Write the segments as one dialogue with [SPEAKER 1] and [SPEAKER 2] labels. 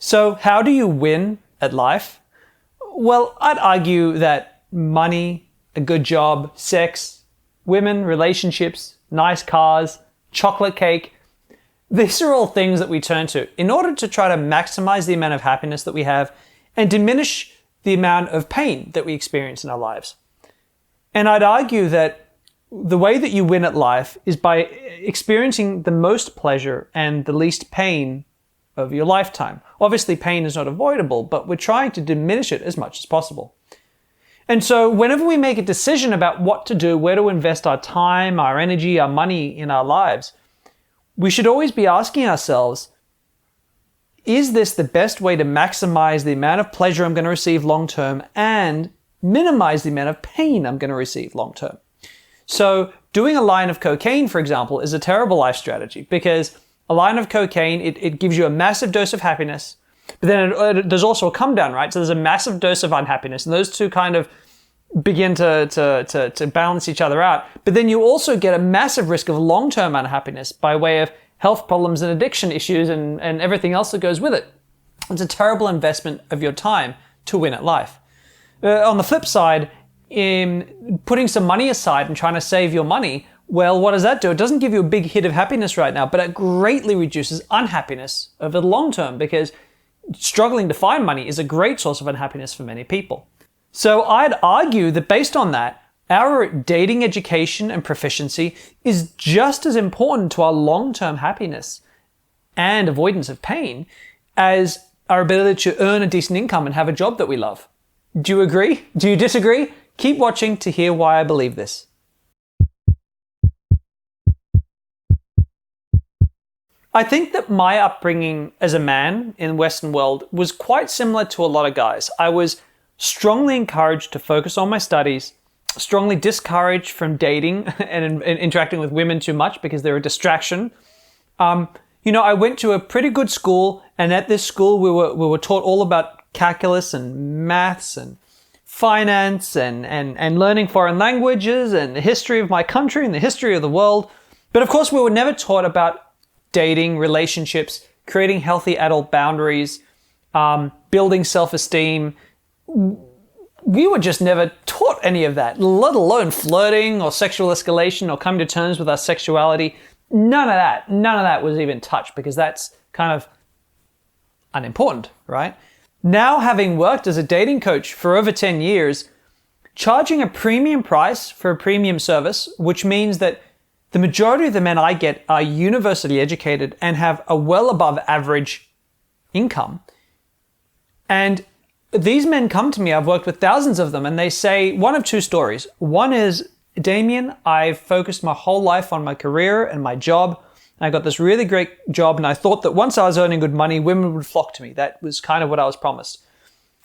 [SPEAKER 1] So how do you win at life? Well, I'd argue that money, a good job, sex, women, relationships, nice cars, chocolate cake, these are all things that we turn to in order to try to maximize the amount of happiness that we have and diminish the amount of pain that we experience in our lives. And I'd argue that the way that you win at life is by experiencing the most pleasure and the least pain of your lifetime. Obviously, pain is not avoidable, but we're trying to diminish it as much as possible. And so whenever we make a decision about what to do, where to invest our time, our energy, our money in our lives, we should always be asking ourselves, is this the best way to maximize the amount of pleasure I'm going to receive long-term and minimize the amount of pain I'm going to receive long-term? So doing a line of cocaine, for example, is a terrible life strategy because a line of cocaine, it gives you a massive dose of happiness, but then there's also a come down, right? So there's a massive dose of unhappiness, and those two kind of begin to balance each other out. But then you also get a massive risk of long-term unhappiness by way of health problems and addiction issues and everything else that goes with it. It's a terrible investment of your time to win at life. On the flip side, in putting some money aside and trying to save your money, well, what does that do? It doesn't give you a big hit of happiness right now, but it greatly reduces unhappiness over the long term because struggling to find money is a great source of unhappiness for many people. So I'd argue that based on that, our dating education and proficiency is just as important to our long-term happiness and avoidance of pain as our ability to earn a decent income and have a job that we love. Do you agree? Do you disagree? Keep watching to hear why I believe this. I think that my upbringing as a man in the Western world was quite similar to a lot of guys. I was strongly encouraged to focus on my studies, strongly discouraged from dating and interacting with women too much because they're a distraction. I went to a pretty good school, and at this school we were taught all about calculus and maths and finance and learning foreign languages and the history of my country and the history of the world. But of course, we were never taught about dating, relationships, creating healthy adult boundaries, building self-esteem. We were just never taught any of that, let alone flirting or sexual escalation or coming to terms with our sexuality. None of that was even touched because that's kind of unimportant, right? Now, having worked as a dating coach for over 10 years, charging a premium price for a premium service, which means that the majority of the men I get are university educated and have a well above average income. And these men come to me, I've worked with thousands of them, and they say one of two stories. One is, Damien, I've focused my whole life on my career and my job. I got this really great job, and I thought that once I was earning good money, women would flock to me. That was kind of what I was promised.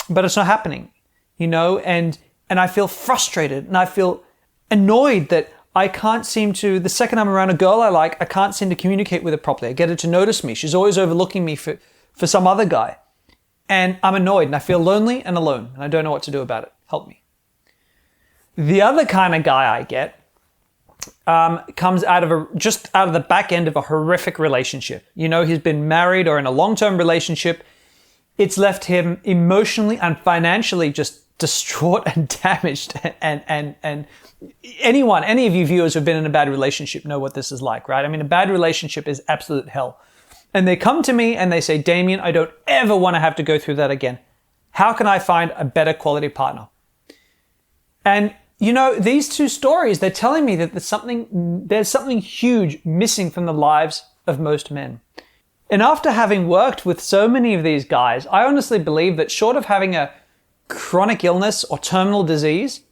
[SPEAKER 1] But it's not happening, and I feel frustrated, and I feel annoyed that I can't seem to, the second I'm around a girl I like, I can't seem to communicate with her properly. I get her to notice me. She's always overlooking me for some other guy. And I'm annoyed, and I feel lonely and alone, and I don't know what to do about it. Help me. The other kind of guy I get comes out of the back end of a horrific relationship. He's been married or in a long-term relationship. It's left him emotionally and financially just distraught and damaged. And any of you viewers who've been in a bad relationship know what this is like, right? I mean, a bad relationship is absolute hell. And they come to me and they say, Damien, I don't ever want to have to go through that again. How can I find a better quality partner? And these two stories, they're telling me that there's something huge missing from the lives of most men. And after having worked with so many of these guys, I honestly believe that short of having a chronic illness or terminal disease,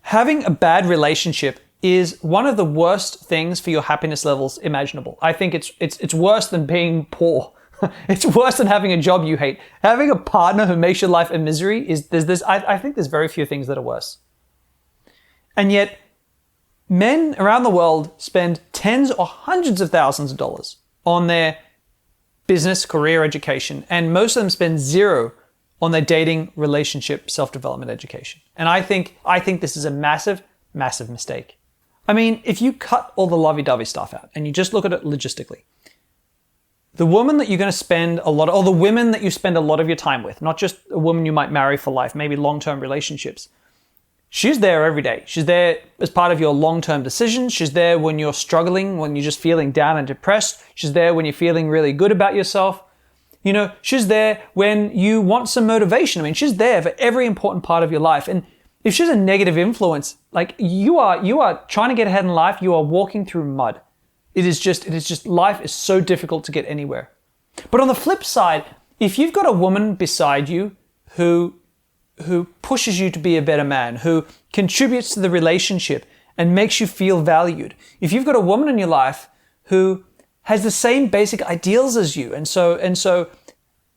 [SPEAKER 1] having a bad relationship is one of the worst things for your happiness levels imaginable. I think it's worse than being poor. It's worse than having a job you hate. Having a partner who makes your life a misery I think there's very few things that are worse. And yet, men around the world spend tens or hundreds of thousands of dollars on their business, career, education, and most of them spend zero on their dating, relationship, self-development education. And I think this is a massive, massive mistake. I mean, if you cut all the lovey-dovey stuff out and you just look at it logistically, the woman that you're going to spend a lot, or the women that you spend a lot of your time with, not just a woman you might marry for life, maybe long-term relationships. She's there every day. She's there as part of your long-term decisions. She's there when you're struggling, when you're just feeling down and depressed. She's there when you're feeling really good about yourself. She's there when you want some motivation. I mean, she's there for every important part of your life. And if she's a negative influence, like you are trying to get ahead in life, you are walking through mud. It is just life is so difficult to get anywhere. But on the flip side, if you've got a woman beside you who pushes you to be a better man, who contributes to the relationship and makes you feel valued, if you've got a woman in your life who has the same basic ideals as you, and so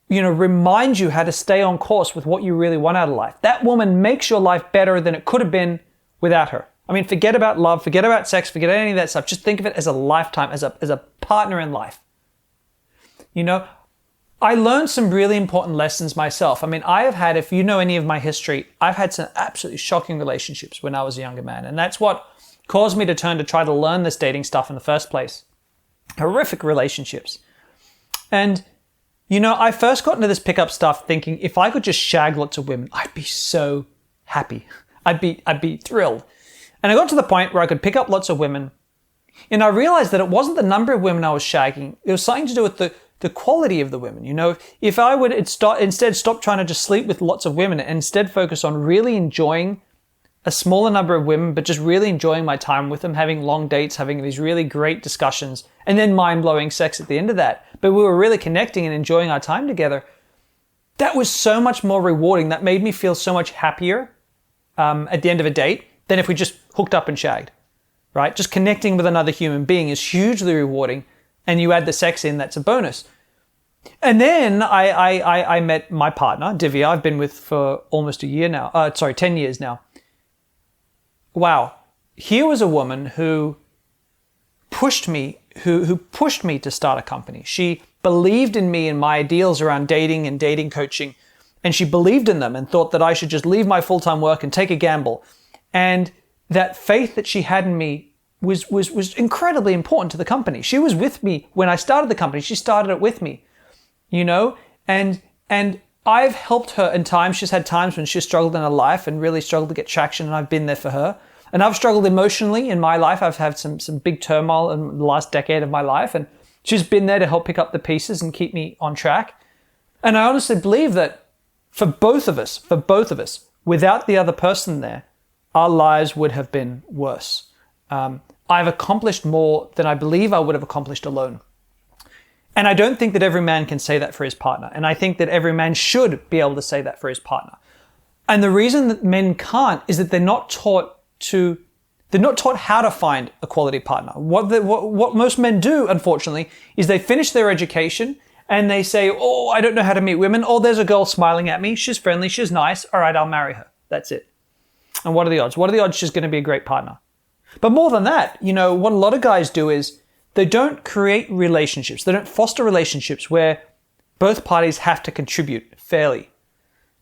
[SPEAKER 1] reminds you how to stay on course with what you really want out of life, that woman makes your life better than it could have been without her. I mean, forget about love, forget about sex, forget any of that stuff. Just think of it as a lifetime, as a partner in life. I learned some really important lessons myself. I mean, I have had, if you know any of my history, I've had some absolutely shocking relationships when I was a younger man. And that's what caused me to turn to try to learn this dating stuff in the first place. Horrific relationships. And, I first got into this pickup stuff thinking if I could just shag lots of women, I'd be so happy. I'd be thrilled. And I got to the point where I could pick up lots of women. And I realized that it wasn't the number of women I was shagging. It was something to do with the quality of the women. If I would instead stop trying to just sleep with lots of women and instead focus on really enjoying a smaller number of women, but just really enjoying my time with them, having long dates, having these really great discussions, and then mind-blowing sex at the end of that. But we were really connecting and enjoying our time together. That was so much more rewarding. That made me feel so much happier at the end of a date than if we just hooked up and shagged, right? Just connecting with another human being is hugely rewarding. And you add the sex in, that's a bonus. And then I met my partner, Divya, I've been with for almost 10 years now. Wow. Here was a woman who pushed me to start a company. She believed in me and my ideals around dating and dating coaching. And she believed in them and thought that I should just leave my full-time work and take a gamble. And that faith that she had in me was incredibly important to the company. She was with me when I started the company. She started it with me, and I've helped her in times. She's had times when she struggled in her life and really struggled to get traction, and I've been there for her. And I've struggled emotionally in my life. I've had some big turmoil in the last decade of my life, and she's been there to help pick up the pieces and keep me on track. And I honestly believe that for both of us, without the other person there, our lives would have been worse. I've accomplished more than I believe I would have accomplished alone. And I don't think that every man can say that for his partner. And I think that every man should be able to say that for his partner. And the reason that men can't is that they're not taught how to find a quality partner. What most men do, unfortunately, is they finish their education and they say, oh, I don't know how to meet women. Oh, there's a girl smiling at me. She's friendly. She's nice. All right, I'll marry her. That's it. And what are the odds? What are the odds she's going to be a great partner? But more than that, what a lot of guys do is they don't create relationships. They don't foster relationships where both parties have to contribute fairly.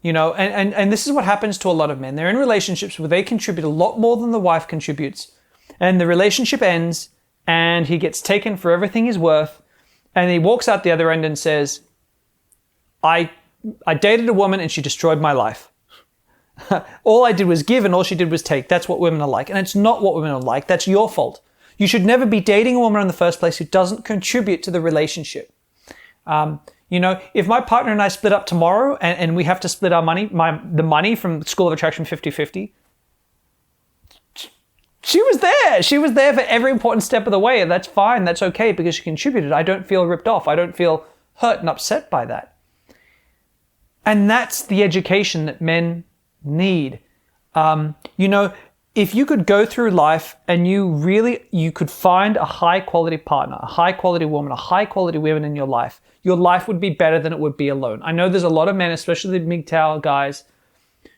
[SPEAKER 1] And this is what happens to a lot of men. They're in relationships where they contribute a lot more than the wife contributes. And the relationship ends and he gets taken for everything he's worth. And he walks out the other end and says, I dated a woman and she destroyed my life. All I did was give and all she did was take. That's what women are like. And it's not what women are like. That's your fault. You should never be dating a woman in the first place who doesn't contribute to the relationship. If my partner and I split up tomorrow and we have to split our money, the money from School of Attraction 50-50, she was there. She was there for every important step of the way. And that's fine. That's okay because she contributed. I don't feel ripped off. I don't feel hurt and upset by that. And that's the education that men need. If you could go through life and you could find a high quality partner, a high quality woman, a high quality woman in your life would be better than it would be alone. I know there's a lot of men, especially the MGTOW guys,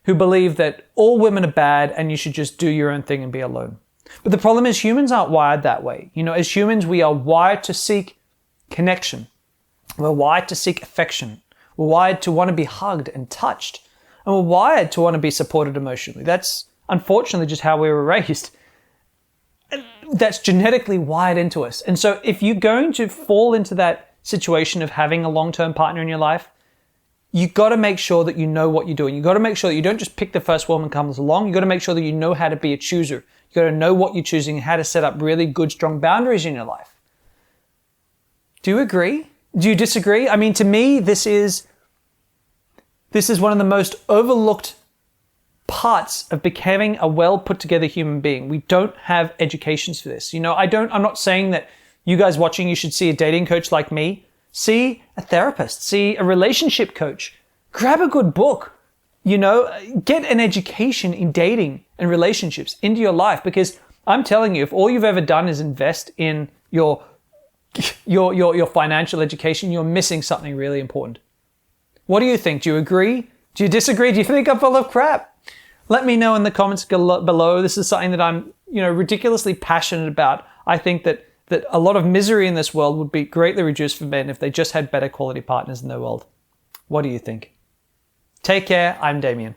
[SPEAKER 1] who believe that all women are bad and you should just do your own thing and be alone. But the problem is humans aren't wired that way. As humans, we are wired to seek connection. We're wired to seek affection. We're wired to want to be hugged and touched. And we're wired to want to be supported emotionally. That's unfortunately just how we were raised. That's genetically wired into us. And so if you're going to fall into that situation of having a long-term partner in your life, you got to make sure that you know what you're doing. You got to make sure that you don't just pick the first woman that comes along. You got to make sure that you know how to be a chooser. You got to know what you're choosing and how to set up really good, strong boundaries in your life. Do you agree? Do you disagree? I mean, to me, this is one of the most overlooked parts of becoming a well put together human being. We don't have educations for this. I'm not saying that you guys watching, you should see a dating coach like me. See a therapist, see a relationship coach, grab a good book, get an education in dating and relationships into your life, because I'm telling you, if all you've ever done is invest in your financial education, you're missing something really important. What do you think? Do you agree? Do you disagree? Do you think I'm full of crap? Let me know in the comments below. This is something that I'm, ridiculously passionate about. I think that a lot of misery in this world would be greatly reduced for men if they just had better quality partners in their world. What do you think? Take care. I'm Damien.